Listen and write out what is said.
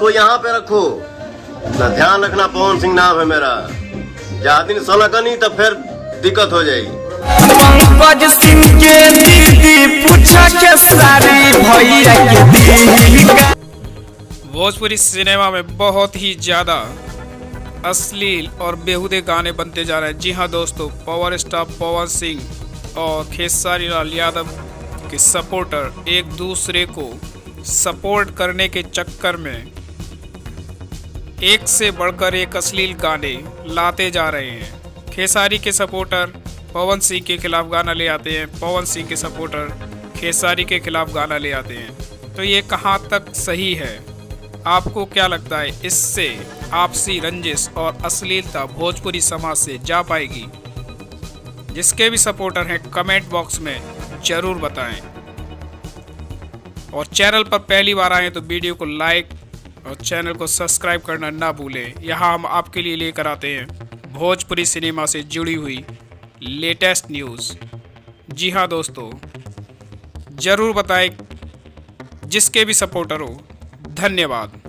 इसको यहाँ पे रखो ना, ध्यान रखना पवन सिंह नाम है मेरा। जा दिन सनकनी तो फिर दिक्कत हो जाएगी। पंकज सिंह के दीदी पूछा के सारी भैया के। भोजपुरी सिनेमा में बहुत ही ज़्यादा अश्लील और बेहुदे गाने बनते जा रहे हैं। जी हाँ दोस्तों, पावर स्टार पवन सिंह और खेसारी लाल यादव के सपोर्टर एक दूसरे को सपोर्ट करने के चक्कर में एक से बढ़कर एक अश्लील गाने लाते जा रहे हैं। खेसारी के सपोर्टर पवन सिंह के खिलाफ गाना ले आते हैं, पवन सिंह के सपोर्टर खेसारी के खिलाफ गाना ले आते हैं। तो ये कहाँ तक सही है? आपको क्या लगता है, इससे आपसी रंजिश और अश्लीलता भोजपुरी समाज से जा पाएगी? जिसके भी सपोर्टर हैं कमेंट बॉक्स में ज़रूर बताएं। और चैनल पर पहली बार आए तो वीडियो को लाइक और चैनल को सब्सक्राइब करना ना भूलें। यहाँ हम आपके लिए लेकर आते हैं भोजपुरी सिनेमा से जुड़ी हुई लेटेस्ट न्यूज़। जी हाँ दोस्तों, ज़रूर बताएं जिसके भी सपोर्टर हो। धन्यवाद।